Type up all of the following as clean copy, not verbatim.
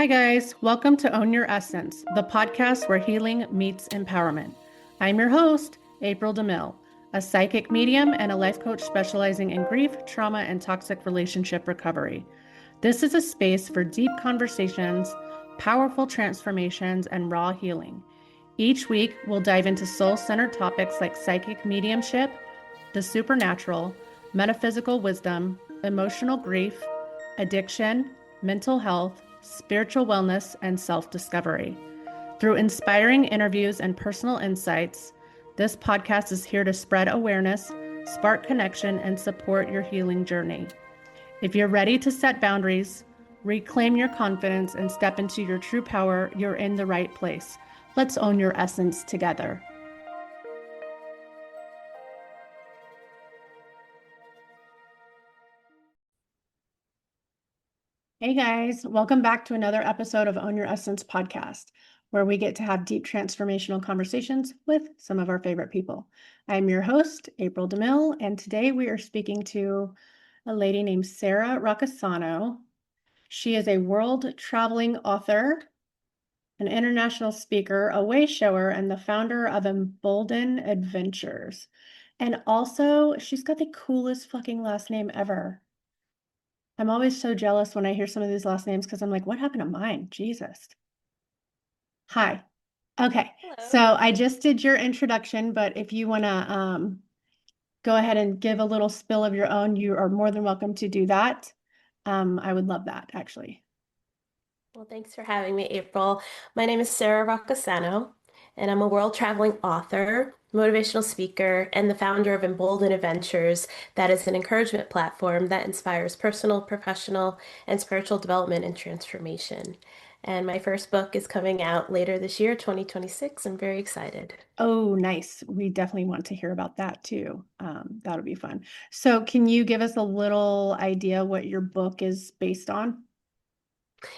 Hi, guys. Welcome to Own Your Essence, the podcast where healing meets empowerment. I'm your host, April DeMille, a psychic medium and a life coach specializing in grief, trauma, and toxic relationship recovery. This is a space for deep conversations, powerful transformations, and raw healing. Each week, we'll dive into soul centered topics like psychic mediumship, the supernatural, metaphysical wisdom, emotional grief, addiction, mental health, spiritual wellness, and self discovery. Through inspiring interviews and personal insights, this podcast is here to spread awareness, spark connection, and support your healing journey. If you're ready to set boundaries, reclaim your confidence, and step into your true power, you're in the right place. Let's own your essence together. Hey guys, welcome back to another episode of Own Your Essence podcast, where we get to have deep transformational conversations with some of our favorite people. I'm your host, April DeMille, and today we are speaking to a lady named Sarah Roccisano. She is a world traveling author, an international speaker, a way shower, and the founder of Emboldened Adventures. And also, she's got the coolest fucking last name ever. I'm always so jealous when I hear some of these last names because I'm like, what happened to mine? Jesus. Hi. Okay. So Hello. I just did your introduction, but if you want to go ahead and give a little spill of your own, you are more than welcome to do that. I would love that, actually. Well, thanks for having me, April. My name is Sarah Roccisano, and I'm a world traveling author, motivational speaker, and the founder of Emboldened Adventures. That is an encouragement platform that inspires personal, professional, and spiritual development and transformation. And my first book is coming out later this year, 2026. I'm very excited. Oh, nice. We definitely want to hear about that too. That'll be fun. So can you give us a little idea what your book is based on?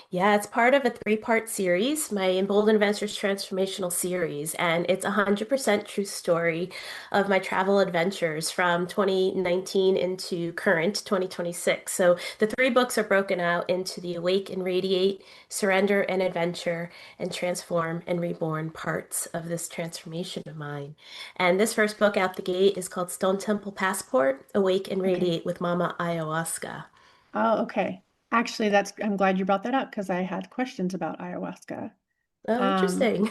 Yeah, it's part of a three-part series, my Emboldened Adventures transformational series, and it's a 100% true story of my travel adventures from 2019 into current 2026. So the three books are broken out into the Awake and Radiate, Surrender and Adventure, and Transform and Reborn parts of this transformation of mine. And this first book out the gate is called Stone Temple Passport, Awake and Okay. Radiate with Mama Ayahuasca. Oh, okay. Actually, I'm glad you brought that up because I had questions about ayahuasca. Oh, Um, interesting.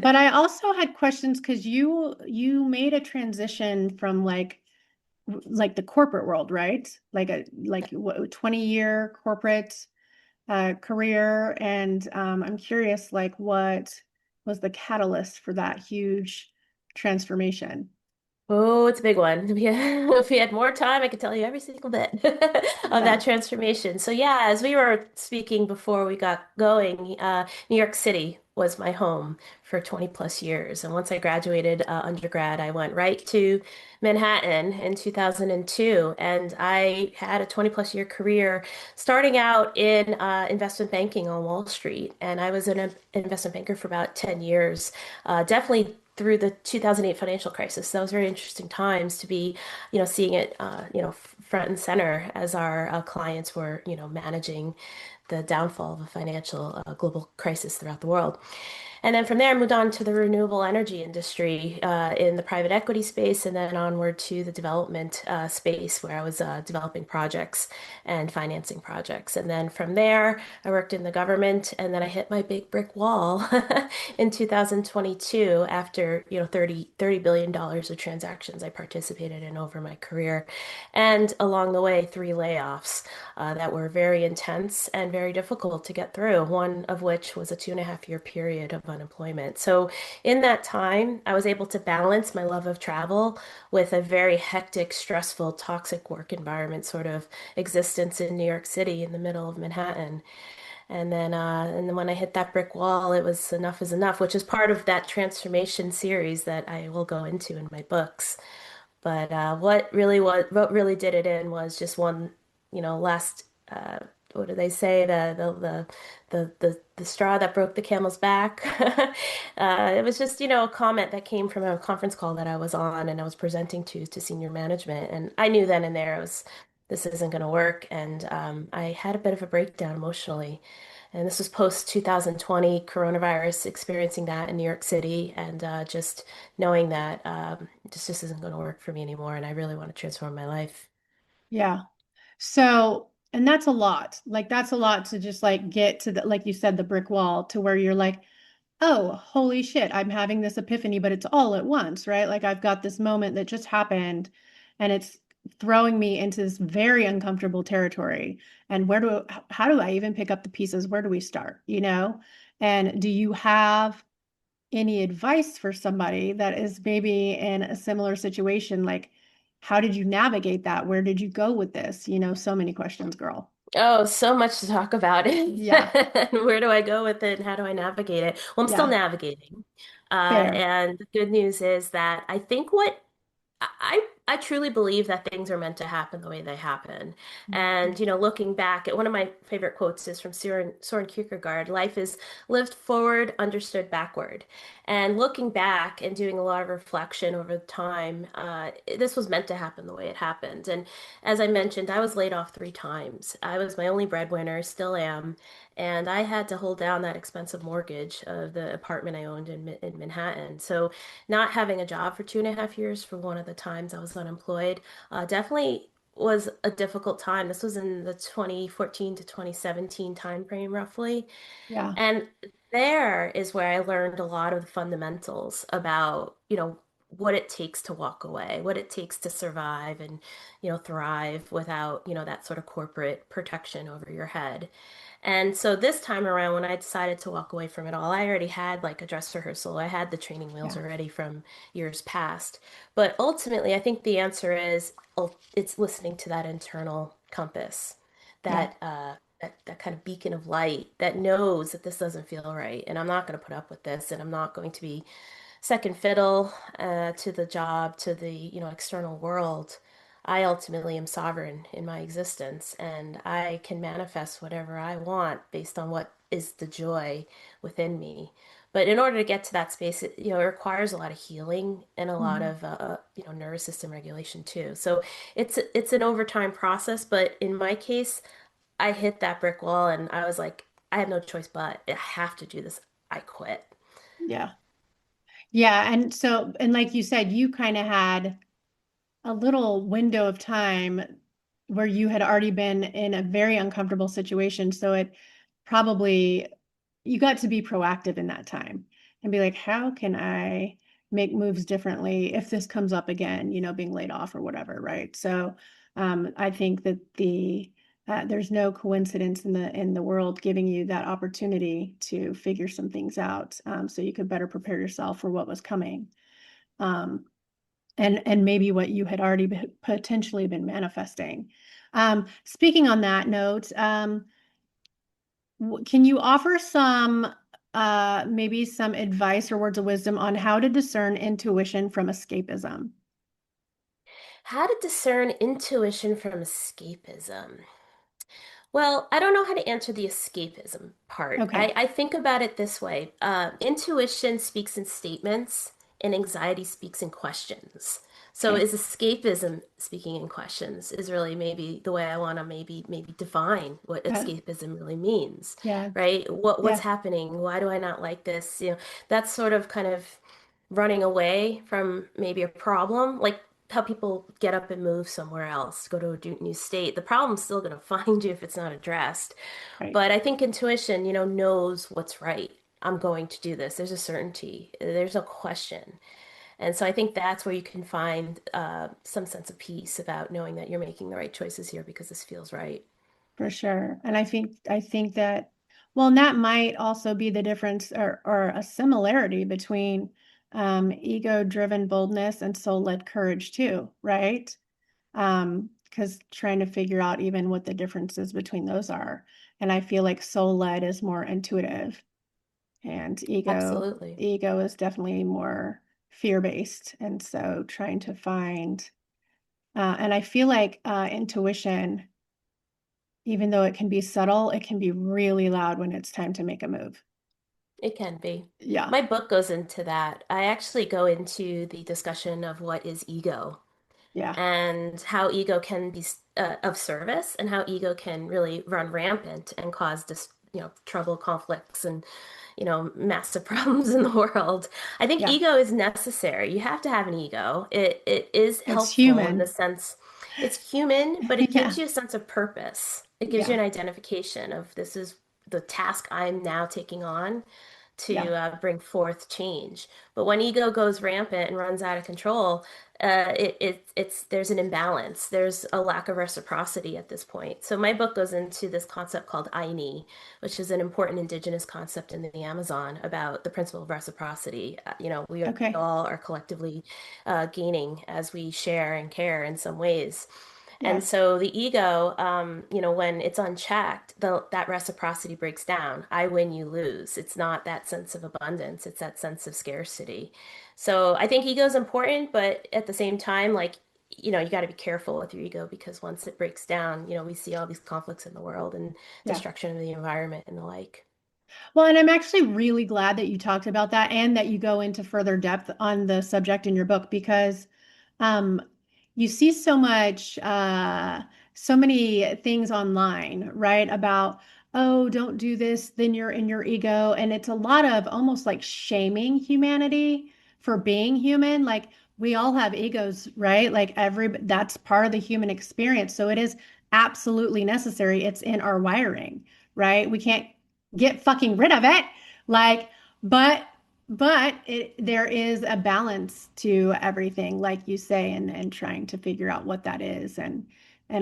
but I also had questions because you made a transition from like the corporate world, right? Like a like what 20-year corporate career, and I'm curious, like what was the catalyst for that huge transformation? Oh, it's a big one. If we had more time, I could tell you every single bit of that Yeah. transformation. So yeah, as we were speaking before we got going, New York City was my home for 20 plus years. And once I graduated undergrad, I went right to Manhattan in 2002. And I had a 20 plus year career starting out in investment banking on Wall Street. And I was an investment banker for about 10 years. Definitely through the 2008 financial crisis. That was very interesting times to be, seeing it, front and center as our clients were, managing the downfall of a financial global crisis throughout the world. And then from there, I moved on to the renewable energy industry in the private equity space, and then onward to the development space where I was developing projects and financing projects. And then from there, I worked in the government, and then I hit my big brick wall in 2022 after, $30 billion of transactions I participated in over my career. And along the way, three layoffs that were very intense and very difficult to get through, one of which was a 2.5 year period of unemployment. So, in that time, I was able to balance my love of travel with a very hectic, stressful, toxic work environment sort of existence in New York City in the middle of Manhattan. And then when I hit that brick wall, it was enough is enough, which is part of that transformation series that I will go into in my books. But what really did it in was just one, last what do they say? The straw that broke the camel's back. It was just, a comment that came from a conference call that I was on and I was presenting to senior management. And I knew then and there this isn't going to work. And I had a bit of a breakdown emotionally. And this was post 2020 coronavirus, experiencing that in New York City, and just knowing that this just isn't going to work for me anymore. And I really want to transform my life. Yeah. So, and that's a lot. Like that's a lot to just like get to the, like you said, the brick wall to where you're like, oh, holy shit, I'm having this epiphany, but it's all at once, right? Like I've got this moment that just happened and it's throwing me into this very uncomfortable territory. And how do I even pick up the pieces? Where do we start? And do you have any advice for somebody that is maybe in a similar situation? Like, how did you navigate that? Where did you go with this? So many questions, girl. Oh, so much to talk about it. Yeah. And where do I go with it and how do I navigate it? Well, I'm still Yeah. navigating. Fair. And the good news is that I think I truly believe that things are meant to happen the way they happen. And, looking back at one of my favorite quotes is from Soren Kierkegaard, life is lived forward, understood backward. And looking back and doing a lot of reflection over time, this was meant to happen the way it happened. And as I mentioned, I was laid off 3 times. I was my only breadwinner, still am. And I had to hold down that expensive mortgage of the apartment I owned in Manhattan. So not having a job for 2.5 years for one of the times I was unemployed definitely was a difficult time. This was in the 2014 to 2017 time frame, roughly. Yeah. And there is where I learned a lot of the fundamentals about, what it takes to walk away, what it takes to survive and, thrive without, that sort of corporate protection over your head. And so this time around, when I decided to walk away from it all, I already had like a dress rehearsal. I had the training wheels Yeah. already from years past. But ultimately, I think the answer is it's listening to that internal compass, Yeah. that kind of beacon of light that knows that this doesn't feel right, and I'm not going to put up with this, and I'm not going to be second fiddle to the job, to the external world. I ultimately am sovereign in my existence, and I can manifest whatever I want based on what is the joy within me. But in order to get to that space, it requires a lot of healing and a lot Mhm. of nervous system regulation too. So it's an overtime process. But in my case, I hit that brick wall, and I was like, I have no choice but I have to do this. I quit. Yeah. Yeah. And so, and like you said, you kind of had a little window of time where you had already been in a very uncomfortable situation. So it probably, you got to be proactive in that time and be like, how can I make moves differently if this comes up again, being laid off or whatever, right? So I think that there's no coincidence in the world giving you that opportunity to figure some things out, so you could better prepare yourself for what was coming. Um, and maybe what you had already potentially been manifesting. Speaking on that note, can you offer some maybe some advice or words of wisdom on how to discern intuition from escapism? How to discern intuition from escapism. Well, I don't know how to answer the escapism part. Okay. I think about it this way. Intuition speaks in statements, and anxiety speaks in questions. So Okay. is escapism speaking in questions is really maybe the way I want to maybe define what Uh, escapism really means, yeah. right? What's Yeah. happening? Why do I not like this? That's sort of kind of running away from maybe a problem. Like how people get up and move somewhere else, go to a new state. The problem's still going to find you if it's not addressed. Right. But I think intuition, knows what's right. I'm going to do this. There's a certainty. There's a question. And so I think that's where you can find some sense of peace about knowing that you're making the right choices here because this feels right. For sure. And I think that, well, and that might also be the difference or a similarity between ego-driven boldness and soul-led courage too, right? Because trying to figure out even what the differences between those are. And I feel like soul-led is more intuitive and Absolutely. ego is definitely more fear-based. And so trying to find, and I feel like intuition, even though it can be subtle, it can be really loud when it's time to make a move. It can be. Yeah. My book goes into that. I actually go into the discussion of what is ego. Yeah. and how ego can be of service and how ego can really run rampant and cause trouble, conflicts, and massive problems in the world. I think Yeah. ego is necessary. You have to have an ego. It is It's helpful in the human. sense it's human, but it gives Yeah. you a sense of purpose. It gives you Yeah. an identification of this is the task I'm now taking on to Yeah. bring forth change. But when ego goes rampant and runs out of control, it's there's an imbalance. There's a lack of reciprocity at this point. So my book goes into this concept called Aini, which is an important indigenous concept in the Amazon about the principle of reciprocity. We Okay. all are collectively gaining as we share and care in some ways. And Yeah. so the ego, when it's unchecked, that reciprocity breaks down. I win, you lose. It's not that sense of abundance, it's that sense of scarcity. So I think ego is important, but at the same time, like, you got to be careful with your ego because once it breaks down, we see all these conflicts in the world and Yeah. destruction of the environment and the like. Well, and I'm actually really glad that you talked about that and that you go into further depth on the subject in your book because um, you see so many things online, right? About, oh, don't do this, then you're in your ego. And it's a lot of almost like shaming humanity for being human. Like we all have egos, right? That's part of the human experience. So it is absolutely necessary. It's in our wiring, right? We can't get fucking rid of it. Like, but there is a balance to everything, like you say, and trying to figure out what that is and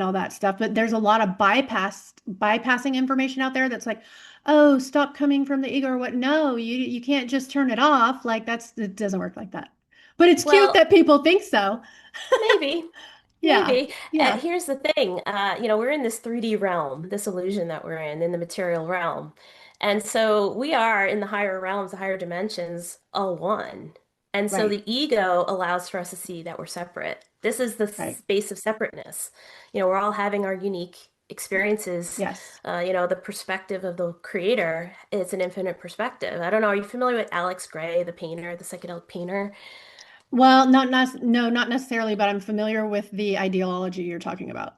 all that stuff. But there's a lot of bypassing information out there that's like, oh, stop coming from the ego or what? No, you can't just turn it off. Like it doesn't work like that. But it's cute Well, that people think so. maybe. Yeah. Maybe. Yeah. Here's the thing. We're in this 3D realm, this illusion that we're in the material realm. And so we are in the higher realms, the higher dimensions, all one. And so Right. the ego allows for us to see that we're separate. This is the Right. space of separateness. We're all having our unique experiences. Yes. The perspective of the creator is an infinite perspective. I don't know, are you familiar with Alex Gray, the painter, the psychedelic painter? Well, no, not necessarily, but I'm familiar with the ideology you're talking about.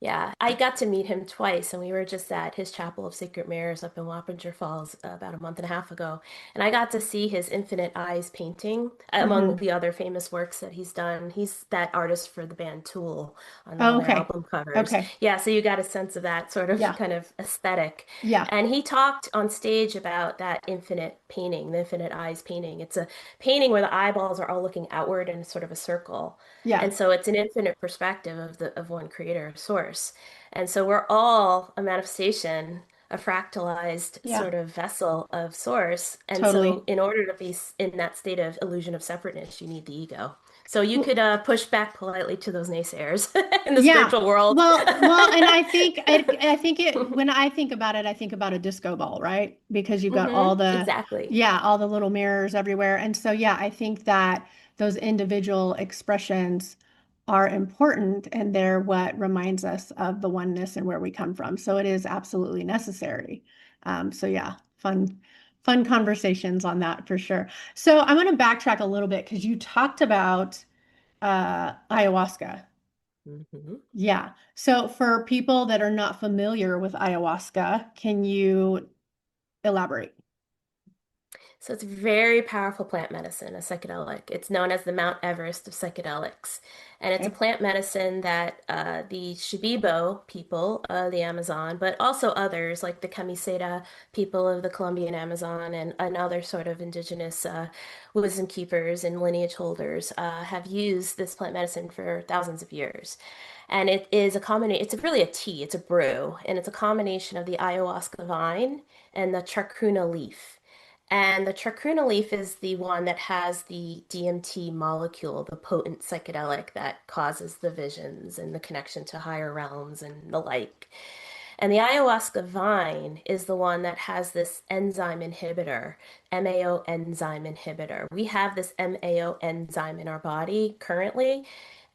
Yeah, I got to meet him twice, and we were just at his Chapel of Sacred Mirrors up in Wappinger Falls about a month and a half ago. And I got to see his Infinite Eyes painting, among Hmm. the other famous works that he's done. He's that artist for the band Tool on all Oh, their okay. album covers. Okay. Yeah, so you got a sense of that sort of Yeah. kind of aesthetic. Yeah. And he talked on stage about that infinite painting, the Infinite Eyes painting. It's a painting where the eyeballs are all looking outward in sort of a circle. Yeah. And so it's an infinite perspective of one creator source. And so we're all a manifestation, a fractalized Yeah. sort of vessel of source. And so Totally. in order to be in that state of illusion of separateness, you need the ego. So you Well, could push back politely to those naysayers in the yeah. spiritual world. And I think when I think about it, I think about a disco ball, right? Because you've got Exactly. all the little mirrors everywhere. And so, yeah, I think that those individual expressions are important and they're what reminds us of the oneness and where we come from. So it is absolutely necessary. So yeah, fun conversations on that for sure. So I'm going to backtrack a little bit because you talked about ayahuasca. hmm Yeah. So for people that are not familiar with ayahuasca, can you elaborate? So it's a very powerful plant medicine, a psychedelic. It's known as the Mount Everest of psychedelics. And it's a Okay. plant medicine that the Shipibo people of the Amazon, but also others like the Camiseta people of the Colombian Amazon and other sort of indigenous wisdom keepers and lineage holders have used this plant medicine for thousands of years. And it is a combination, it's really a tea, it's a brew, and it's a combination of the ayahuasca vine and the chacruna leaf. And the chacruna leaf is the one that has the DMT molecule, the potent psychedelic that causes the visions and the connection to higher realms and the like. And the ayahuasca vine is the one that has this enzyme inhibitor, MAO enzyme inhibitor. We have this MAO enzyme in our body currently,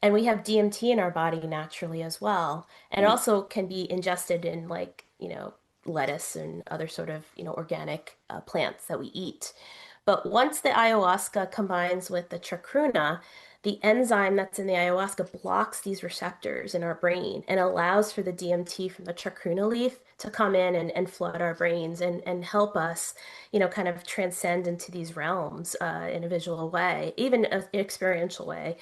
and we have DMT in our body naturally as well. And Right. also can be ingested in lettuce and other sort of, organic plants that we eat. But once the ayahuasca combines with the chacruna, the enzyme that's in the ayahuasca blocks these receptors in our brain and allows for the DMT from the chacruna leaf to come in and flood our brains and help us, kind of transcend into these realms in a visual way, even an experiential way.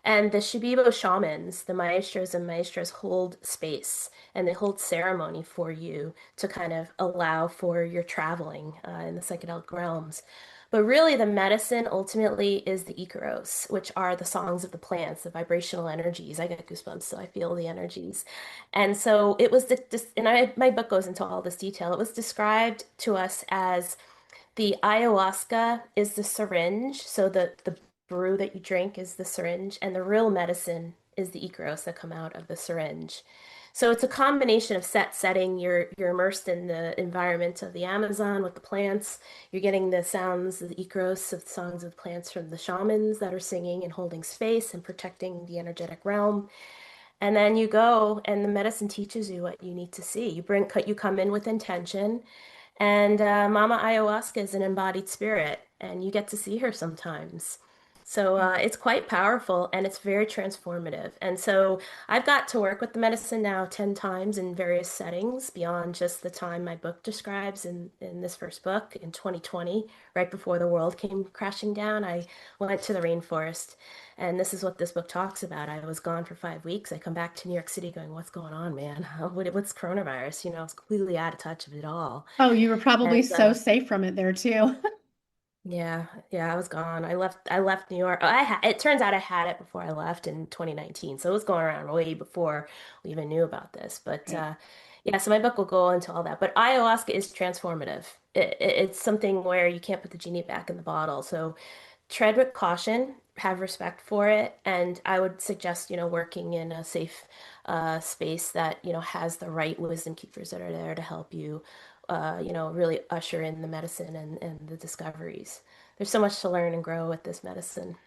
And the Shipibo shamans, the maestros and maestras, hold space and they hold ceremony for you to kind of allow for your traveling in the psychedelic realms. But really, the medicine ultimately is the Icaros, which are the songs of the plants, the vibrational energies. I get goosebumps, so I feel the energies. And so it was, my book goes into all this detail. It was described to us as the ayahuasca is the syringe, so the brew that you drink is the syringe, and the real medicine is the icaros that come out of the syringe. So it's a combination of setting. You're immersed in the environment of the Amazon with the plants. You're getting the sounds of the icaros of the songs of the plants from the shamans that are singing and holding space and protecting the energetic realm. And then you go and the medicine teaches you what you need to see. You come in with intention and Mama Ayahuasca is an embodied spirit, and you get to see her sometimes. So it's quite powerful and it's very transformative. And so I've got to work with the medicine now 10 times in various settings beyond just the time my book describes in this first book in 2020, right before the world came crashing down. I went to the rainforest, and this is what this book talks about. I was gone for 5 weeks. I come back to New York City going, what's going on, man? What's coronavirus? I was completely out of touch of it all. Oh, you were probably And so safe from it there too. yeah, yeah, I was gone. I left New York. It turns out I had it before I left in 2019. So it was going around way before we even knew about this. But Right. yeah, so my book will go into all that. But ayahuasca is transformative. It's something where you can't put the genie back in the bottle. So tread with caution, have respect for it, and I would suggest, working in a safe space that, has the right wisdom keepers that are there to help you, really usher in the medicine and the discoveries. There's so much to learn and grow with this medicine.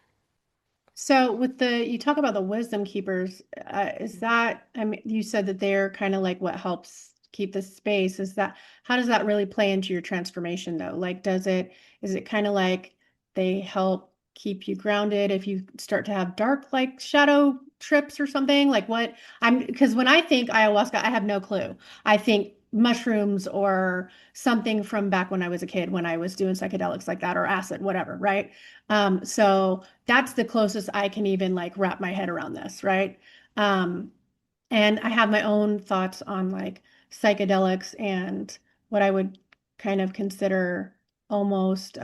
So with you talk about the wisdom keepers, is that, I mean, you said that they're kind of like what helps keep the space. How does that really play into your transformation though? Like, is it kind of like they help keep you grounded if you start to have dark, like shadow trips or something? Like because when I think ayahuasca, I have no clue. I think mushrooms or something from back when I was a kid, when I was doing psychedelics like that or acid, whatever, right? So that's the closest I can even like wrap my head around this, right? Um, and I have my own thoughts on like psychedelics and what I would kind of consider almost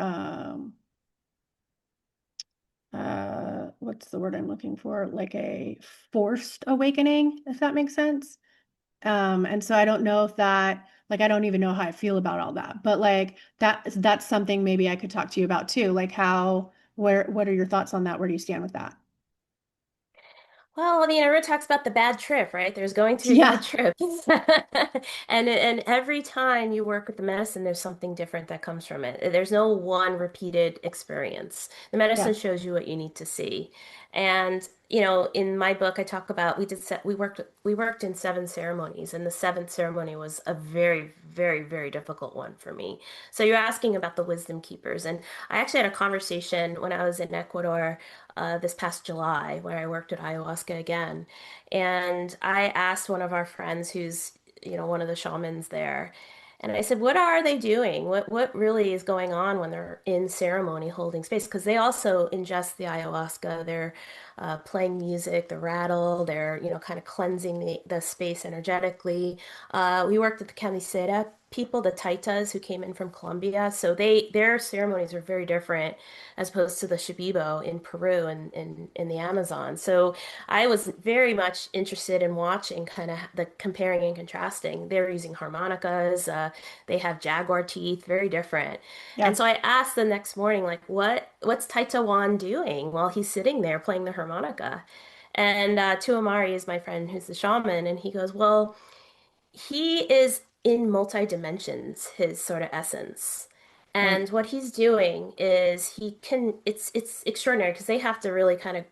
what's the word I'm looking for? Like a forced awakening, if that makes sense. And so I don't know if that, like, I don't even know how I feel about all that, but like that's something maybe I could talk to you about too. Like what are your thoughts on that? Where do you stand with that? Well, I mean, everyone talks about the bad trip, right? There's going to be bad Yeah, trips. And every time you work with the medicine, there's something different that comes from it. There's no one repeated experience. The yeah, medicine shows you what you need to see. And, in my book, I talk about we worked in 7 ceremonies, and the seventh ceremony was a very, very, very difficult one for me. So you're asking about the wisdom keepers, and I actually had a conversation when I was in Ecuador this past July, where I worked at ayahuasca again. And I asked one of our friends who's, one of the shamans there, and I said, what are they doing? What really is going on when they're in ceremony holding space? Because they also ingest the ayahuasca. They're playing music, the rattle, they're, kind of cleansing the space energetically. We worked with the camiseta people, the Taitas who came in from Colombia. So their ceremonies are very different as opposed to the Shipibo in Peru and in the Amazon. So I was very much interested in watching kind of the comparing and contrasting. They're using harmonicas, they have jaguar teeth, very different. And yeah. so I asked the next morning, like, what's Taita Wan doing while he's sitting there playing the harmonica? And Tuamari is my friend who's the shaman, and he goes, well, he is in multi dimensions, his sort of essence. Right. And what he's doing is it's extraordinary because they have to really kind of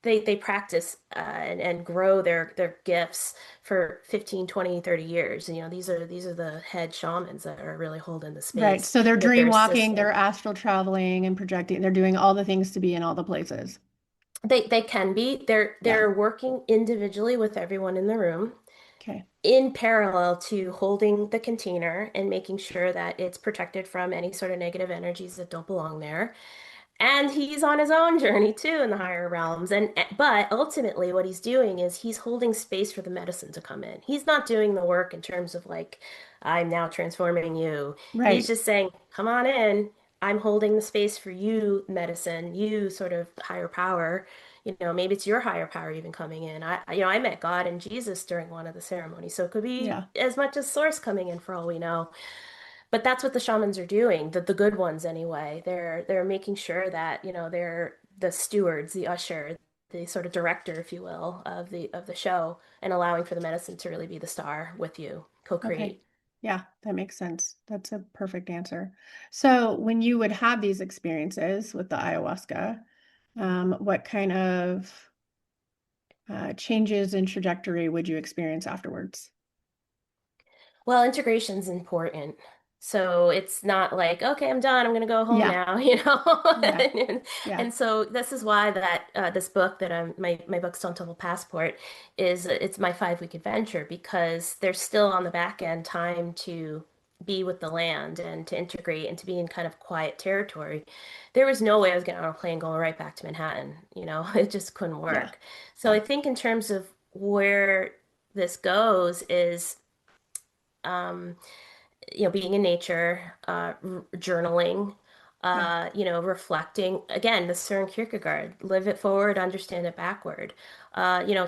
they practice and grow their gifts for 15, 20, 30 years. And, these are the head shamans that are really holding the Right. space So they're with dream their walking, they're assistant. astral traveling and projecting. They're doing all the things to be in all the places. They can be. Yeah. They're working individually with everyone in the room Okay. in parallel to holding the container and making sure that it's protected from any sort of negative energies that don't belong there. And he's on his own journey too in the higher realms. And but ultimately what he's doing is he's holding space for the medicine to come in. He's not doing the work in terms of like, I'm now transforming you. He's Right. just saying, come on in. I'm holding the space for you, medicine, you sort of higher power. Maybe it's your higher power even coming in. I met God and Jesus during one of the ceremonies, so it could be Yeah. as much as source coming in for all we know. But that's what the shamans are doing, the good ones anyway. They're making sure that, they're the stewards, the usher, the sort of director, if you will, of the show and allowing for the medicine to really be the star with you, Okay. co-create. Yeah, that makes sense. That's a perfect answer. So, when you would have these experiences with the ayahuasca, what kind of changes in trajectory would you experience afterwards? Well, integration's important. So it's not like, okay, I'm done. I'm gonna go home Yeah, now, yeah, And, yeah, and so this is why that this book that my book Stone Temple Passport is it's my 5 week adventure because there's still on the back end time to be with the land and to integrate and to be in kind of quiet territory. There was no way I was getting on a plane going right back to Manhattan, it just couldn't yeah, work. So yeah, I think in terms of where this goes is um, being in nature, journaling, yeah, reflecting. Again, the Søren Kierkegaard, live it forward, understand it backward.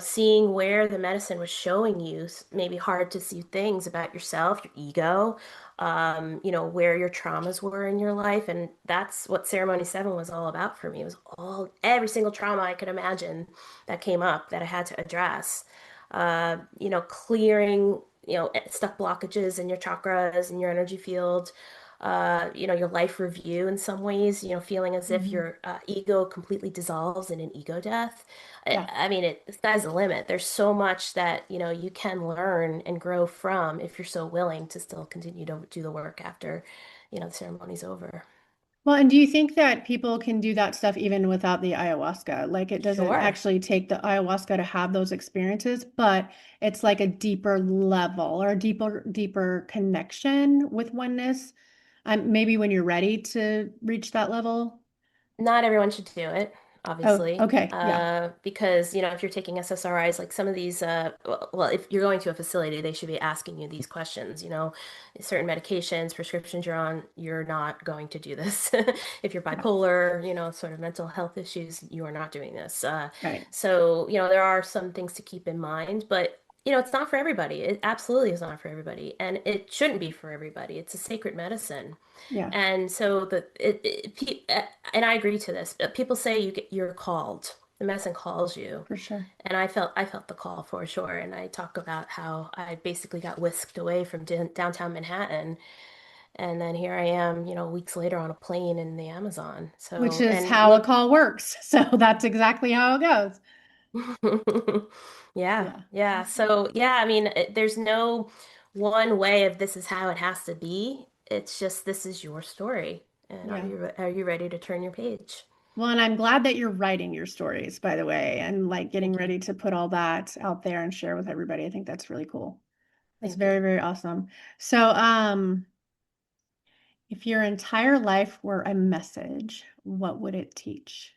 Seeing where the medicine was showing you maybe hard to see things about yourself, your ego, where your traumas were in your life. And that's what Ceremony 7 was all about for me. It was every single trauma I could imagine that came up that I had to address. Clearing stuck blockages in your chakras and your energy field, your life review in some ways, feeling as if hmm your ego completely dissolves in an ego death. I, yeah, I mean, the sky's the limit. There's so much that, you can learn and grow from if you're so willing to still continue to do the work after, the ceremony's over. Well, and do you think that people can do that stuff even without the ayahuasca? Like it doesn't Sure. actually take the ayahuasca to have those experiences, but it's like a deeper level or a deeper connection with oneness. Maybe when you're ready to reach that level. Not everyone should do it, Oh, obviously, okay. Yeah. because if you're taking SSRIs, like some of these, well, if you're going to a facility, they should be asking you these questions. Certain medications, prescriptions you're on, you're not going to do this. If you're Yeah. bipolar, sort of mental health issues, you are not doing this. Right. So, there are some things to keep in mind, but. It's not for everybody. It absolutely is not for everybody, and it shouldn't be for everybody. It's a sacred medicine. Yeah, And so and I agree to this. People say you're called. The medicine calls you. for sure. And I felt the call for sure. And I talk about how I basically got whisked away from downtown Manhattan. And then here I am, weeks later on a plane in the Amazon. Which So, is and how a call works. So that's exactly how it goes. yeah, Yeah. yeah. So, yeah, I mean, there's no one way of this is how it has to be. It's just this is your story. And Yeah. are you ready to turn your page? Well, and I'm glad that you're writing your stories, by the way, and like getting Thank you. ready to put all that out there and share with everybody. I think that's really cool. That's Thank you. very, very awesome. So, if your entire life were a message, what would it teach?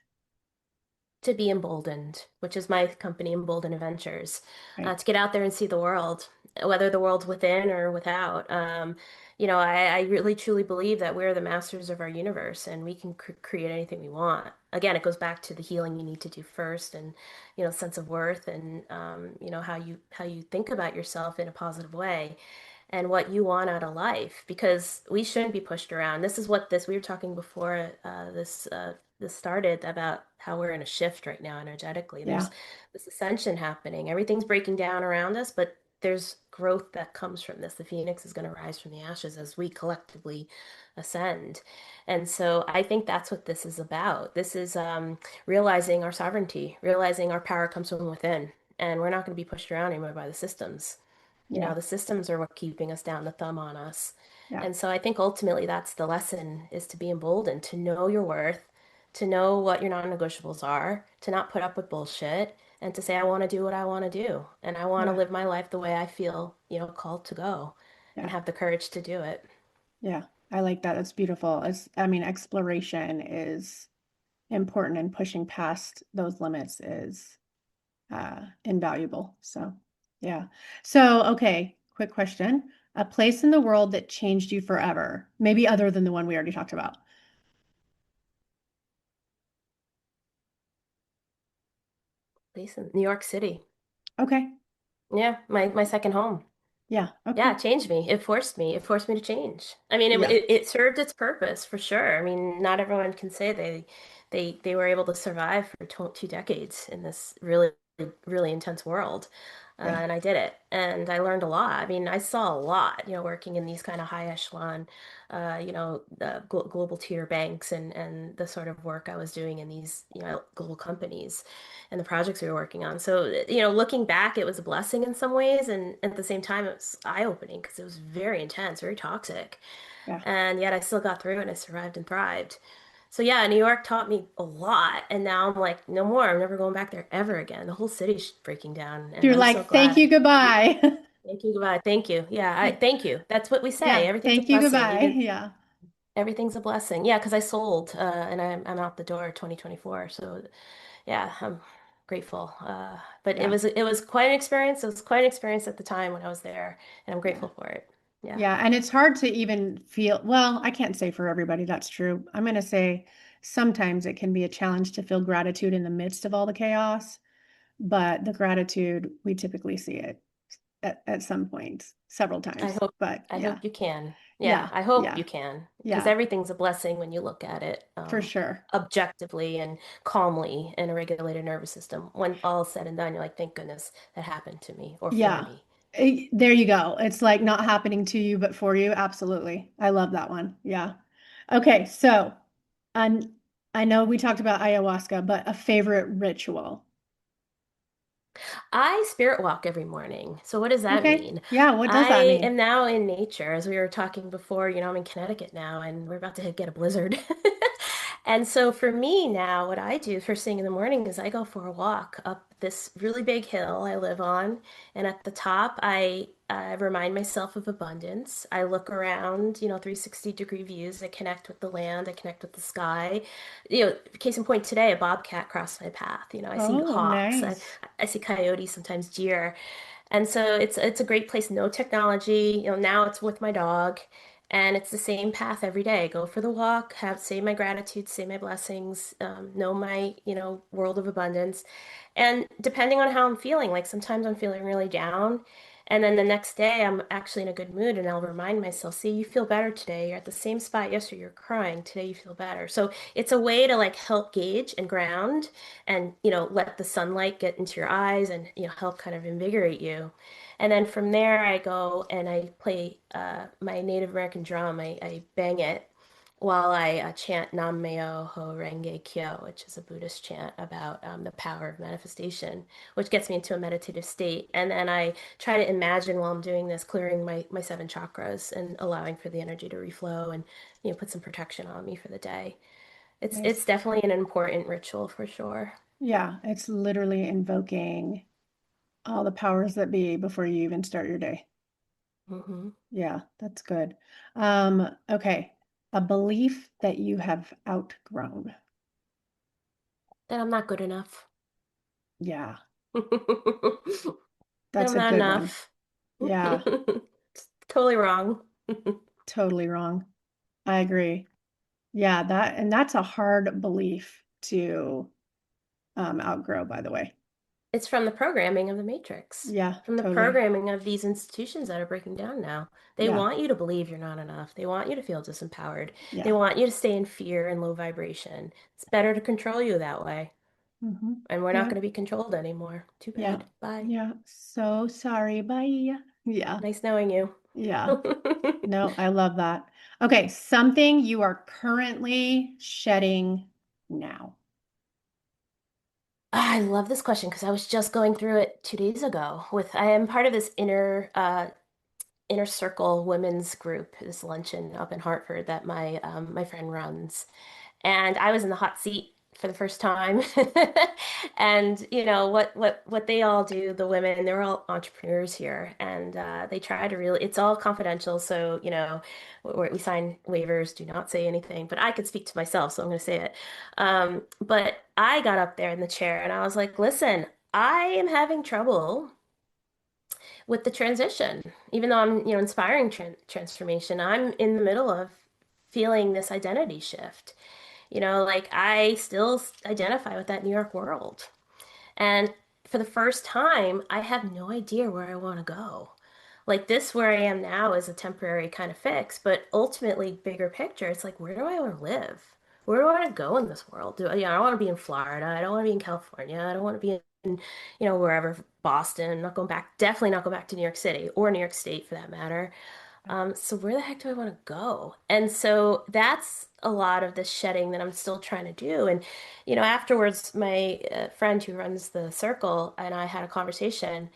To be emboldened, which is my company, Emboldened Adventures, Right. to get out there and see the world, whether the world's within or without. I really truly believe that we're the masters of our universe and we can create anything we want. Again, it goes back to the healing you need to do first, and sense of worth, and how you think about yourself in a positive way and what you want out of life because we shouldn't be pushed around. This is what this we were talking before this started about how we're in a shift right now energetically. There's Yeah. this ascension happening. Everything's breaking down around us, but there's growth that comes from this. The phoenix is going to rise from the ashes as we collectively ascend. And so I think that's what this is about. This is realizing our sovereignty, realizing our power comes from within, and we're not going to be pushed around anymore by the systems. Yeah. The systems are what keeping us down, the thumb on us. Yeah. And so I think ultimately that's the lesson is to be emboldened, to know your worth, to know what your non-negotiables are, to not put up with bullshit, and to say, I want to do what I want to do. And I want to Yeah. live my life the way I feel, called to go and Yeah. have the courage to do it. Yeah. I like that. It's beautiful. I mean, exploration is important and pushing past those limits is invaluable. So, yeah. So, okay, quick question. A place in the world that changed you forever, maybe other than the one we already talked about. At least in New York City. Okay. Yeah, my second home. Yeah. Yeah, Okay. it changed me. It forced me. It forced me to change. I mean, Yeah. it served its purpose for sure. I mean, not everyone can say they were able to survive for 2 decades in this really really intense world. Yeah. And I did it, and I learned a lot. I mean, I saw a lot, working in these kind of high echelon, global tier banks, and the sort of work I was doing in these, global companies and the projects we were working on. So, looking back, it was a blessing in some ways, and at the same time, it was eye-opening because it was very intense, very toxic. Yeah. And yet I still got through and I survived and thrived. So yeah, New York taught me a lot, and now I'm like, no more. I'm never going back there ever again. The whole city's breaking down, and You're I'm so like, thank you, glad. goodbye. Thank you, goodbye. Thank you. Yeah, I Yeah. thank you. That's what we say. Yeah. Everything's a Thank you, blessing. goodbye. Even Yeah. everything's a blessing. Yeah, because I sold, and I'm out the door 2024. So yeah, I'm grateful. But it Yeah. was quite an experience. It was quite an experience at the time when I was there, and I'm Yeah. grateful for it. Yeah. Yeah. And it's hard to even feel, well, I can't say for everybody that's true. I'm going to say sometimes it can be a challenge to feel gratitude in the midst of all the chaos, but the gratitude, we typically see it at some point, several I times. hope But I yeah. hope you can. Yeah, Yeah. I hope Yeah. you can because Yeah. everything's a blessing when you look at it For sure. objectively and calmly in a regulated nervous system. When all is said and done, you're like, thank goodness that happened to me or for Yeah. me. There you go. It's like not happening to you, but for you. Absolutely. I love that one. Yeah. Okay. So, and I know we talked about ayahuasca, but a favorite ritual. I spirit walk every morning. So what does that Okay. mean? Yeah. What does that I mean? am now in nature, as we were talking before, I'm in Connecticut now and we're about to get a blizzard. And so for me now, what I do first thing in the morning is I go for a walk up this really big hill I live on. And at the top, I remind myself of abundance. I look around, 360-degree views. I connect with the land. I connect with the sky. Case in point today, a bobcat crossed my path. I see Oh, hawks. nice. I see coyotes, sometimes deer. And so it's a great place, no technology. Now it's with my dog. And it's the same path every day. Go for the walk, say my gratitude, say my blessings, know my, world of abundance. And depending on how I'm feeling, like sometimes I'm feeling really down. And then the next day I'm actually in a good mood and I'll remind myself, see, you feel better today. You're at the same spot yesterday, you're crying. Today you feel better. So it's a way to like help gauge and ground and, let the sunlight get into your eyes and, help kind of invigorate you. And then from there, I go and I play my Native American drum. I bang it while I chant Nam Myo Ho Renge Kyo, which is a Buddhist chant about the power of manifestation, which gets me into a meditative state. And then I try to imagine while I'm doing this, clearing my seven chakras and allowing for the energy to reflow and put some protection on me for the day. It's Nice. definitely an important ritual for sure. Yeah. It's literally invoking all the powers that be before you even start your day. Hmm. Yeah, that's good. Okay. A belief that you have outgrown. That I'm not good enough. Yeah, That that's I'm a not good one. enough. Yeah, It's totally wrong. totally wrong. I agree. Yeah, that's a hard belief to outgrow, by the way. It's from the programming of the Matrix, Yeah, from the totally. programming of these institutions that are breaking down now. They Yeah, want you to believe you're not enough. They want you to feel disempowered. They yeah. want you to stay in fear and low vibration. It's better to control you that way. And we're not Yeah, going to be controlled anymore. Too yeah, bad. Bye. yeah. So sorry. Bye. Yeah, Nice knowing you. yeah. No, I love that. Okay, something you are currently shedding now. I love this question because I was just going through it 2 days ago I am part of this inner circle women's group, this luncheon up in Hartford that my friend runs. And I was in the hot seat for the first time. And what they all do, the women, they're all entrepreneurs here, and they try to really. It's all confidential, so we sign waivers, do not say anything. But I could speak to myself, so I'm going to say it. But I got up there in the chair, and I was like, "Listen, I am having trouble with the transition, even though I'm, inspiring transformation. I'm in the middle of feeling this identity shift." Like I still identify with that New York world. And for the first time, I have no idea where I want to go. Like this, where I am now, is a temporary kind of fix, but ultimately, bigger picture, it's like, where do I want to live? Where do I want to go in this world? I don't want to be in Florida. I don't want to be in California. I don't want to be in, wherever, Boston. I'm not going back, definitely not going back to New York City or New York State for that matter. So where the heck do I want to go? And so that's a lot of the shedding that I'm still trying to do. And, afterwards, my friend who runs the circle and I had a conversation,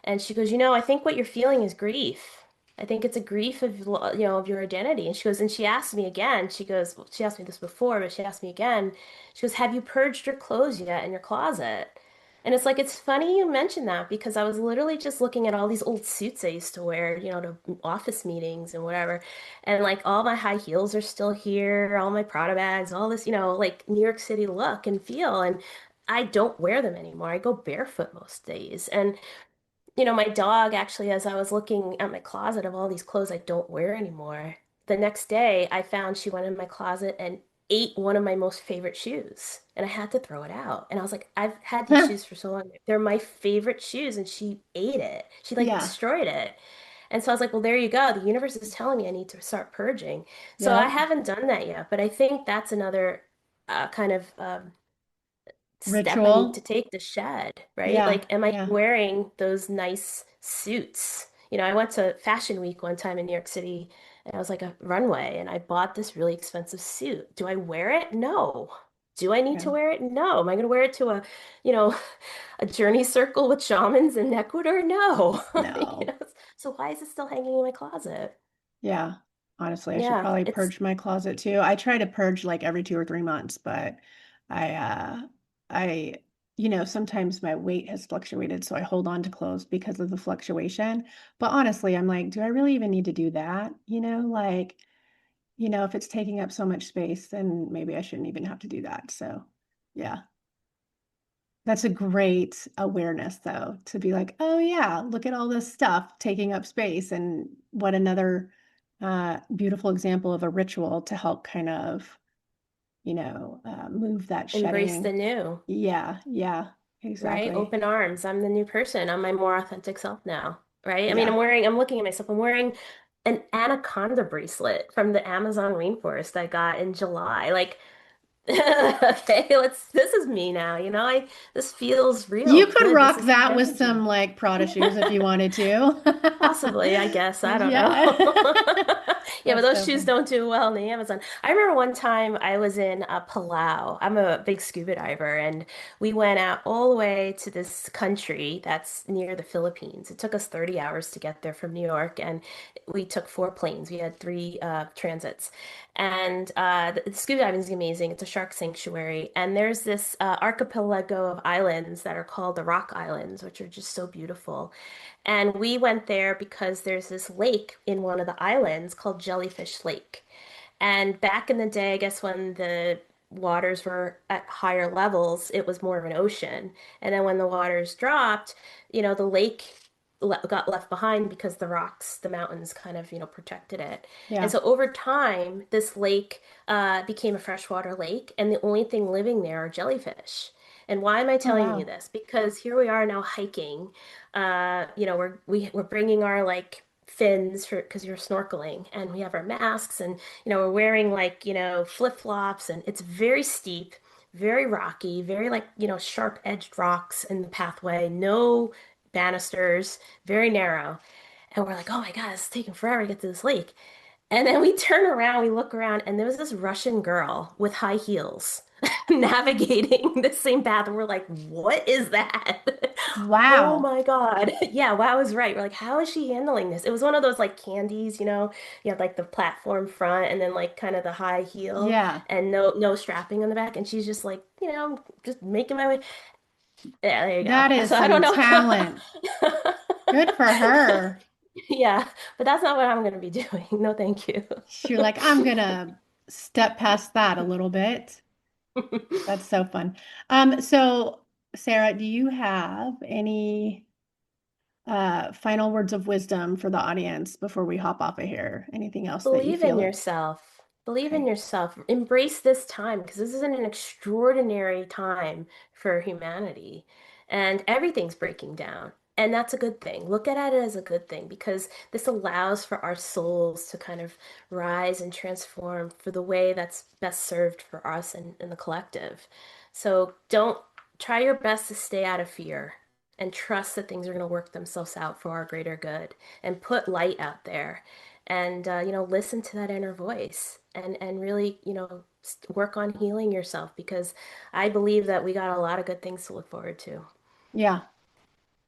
and she goes, I think what you're feeling is grief. I think it's a grief of, of your identity. And she goes, and she asked me again, she goes, well, she asked me this before, but she asked me again, she goes, have you purged your clothes yet in your closet? And it's like, it's funny you mentioned that because I was literally just looking at all these old suits I used to wear, to office meetings and whatever. And like all my high heels are still here, all my Prada bags, all this, like New York City look and feel. And I don't wear them anymore. I go barefoot most days. And my dog actually, as I was looking at my closet of all these clothes I don't wear anymore, the next day I found she went in my closet and ate one of my most favorite shoes. And I had to throw it out. And I was like, I've had these shoes for so long. They're my favorite shoes. And she ate it. She like Yeah. destroyed it. And so I was like, well, there you go. The universe is telling me I need to start purging. So I Yep. haven't done that yet. But I think that's another kind of step I need to Ritual. take to shed, right? Yeah. Like, am I Yeah. wearing those nice suits? I went to Fashion Week one time in New York City, and I was like a runway, and I bought this really expensive suit. Do I wear it? No. Do I need Yeah. to wear it? No. Am I going to wear it to you know, a journey circle with shamans in Ecuador? No. You No. know, so why is it still hanging in my closet? Yeah. Honestly, I should Yeah, probably it's purge my closet too. I try to purge like every 2 or 3 months, but I I sometimes my weight has fluctuated, so I hold on to clothes because of the fluctuation. But honestly, I'm like, do I really even need to do that? Like, if it's taking up so much space, then maybe I shouldn't even have to do that. So, yeah. That's a great awareness, though, to be like, oh, yeah, look at all this stuff taking up space. And what another beautiful example of a ritual to help kind of, move that embrace the shedding. new. Yeah, yeah, Right? exactly. Open arms. I'm the new person. I'm my more authentic self now. Right? I mean, Yeah. I'm looking at myself. I'm wearing an anaconda bracelet from the Amazon rainforest I got in July. Like, okay, this is me now. This feels You real could good. This rock is my that with some energy. like Prada shoes if you wanted to. Possibly, I guess. I don't know. Yeah. Yeah, but That's those so shoes funny. don't do well on the Amazon. I remember one time I was in Palau. I'm a big scuba diver, and we went out all the way to this country that's near the Philippines. It took us 30 hours to get there from New York, and we took 4 planes. We had three transits. And the scuba diving is amazing. It's a shark sanctuary. And there's this archipelago of islands that are called the Rock Islands, which are just so beautiful. And we went there because there's this lake in one of the islands called Jellyfish Lake. And back in the day, I guess when the waters were at higher levels, it was more of an ocean. And then when the waters dropped, the lake got left behind because the rocks, the mountains kind of, protected it. And Yeah. so over time, this lake became a freshwater lake, and the only thing living there are jellyfish. And why am I Oh, telling you wow. this? Because here we are now hiking. We're bringing our like fins for because you're snorkeling, and we have our masks, and we're wearing like flip-flops, and it's very steep, very rocky, very like sharp edged rocks in the pathway, no banisters, very narrow. And we're like, oh my God, it's taking forever to get to this lake. And then we turn around, we look around, and there was this Russian girl with high heels. navigating the same path. And we're like, what is that? Oh Wow. my God. Yeah, wow is right. We're like, how is she handling this? It was one of those like candies, you have like the platform front and then like kind of the high heel Yeah. and no strapping on the back. And she's just like, just making my way. Yeah, there you go. That is So I some don't know. talent. Good for her. Yeah, but that's not what I'm going to be doing. No, thank you. You're like, I'm gonna step past that a little bit. That's so fun. So Sarah, do you have any final words of wisdom for the audience before we hop off of here? Anything else that you Believe in feel? yourself. Believe in Okay. yourself. Embrace this time because this is an extraordinary time for humanity. And everything's breaking down. And that's a good thing. Look at it as a good thing because this allows for our souls to kind of rise and transform for the way that's best served for us and the collective. So don't try your best to stay out of fear and trust that things are going to work themselves out for our greater good and put light out there and listen to that inner voice and really work on healing yourself because I believe that we got a lot of good things to look forward to. Yeah,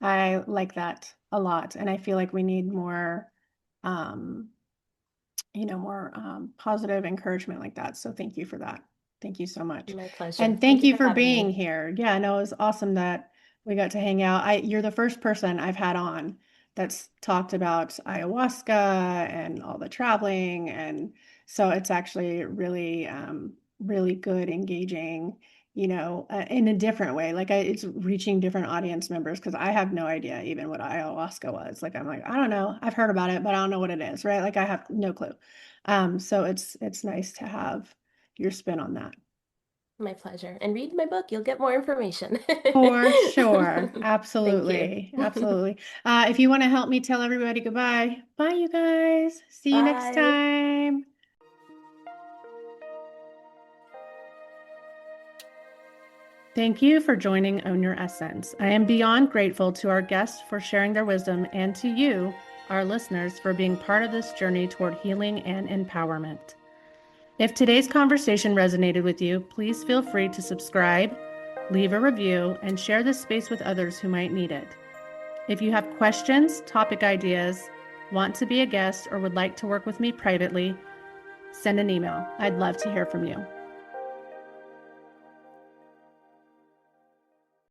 I like that a lot. And I feel like we need more um more positive encouragement like that. So thank you for that. Thank you so much. My pleasure. And Thank thank you you for for having being me. here. Yeah, no, it was awesome that we got to hang out. You're the first person I've had on that's talked about ayahuasca and all the traveling. And so it's actually really, really good, engaging, in a different way. Like it's reaching different audience members because I have no idea even what ayahuasca was. Like, I'm like, I don't know. I've heard about it, but I don't know what it is, right? Like I have no clue. So it's nice to have your spin on that. My pleasure. And read my book. You'll get more information. For sure. Thank you. Absolutely. Absolutely. If you want to help me tell everybody goodbye, bye, you guys. See you next Bye. time. Thank you for joining Own Your Essence. I am beyond grateful to our guests for sharing their wisdom and to you, our listeners, for being part of this journey toward healing and empowerment. If today's conversation resonated with you, please feel free to subscribe, leave a review, and share this space with others who might need it. If you have questions, topic ideas, want to be a guest, or would like to work with me privately, send an email. I'd love to hear from you.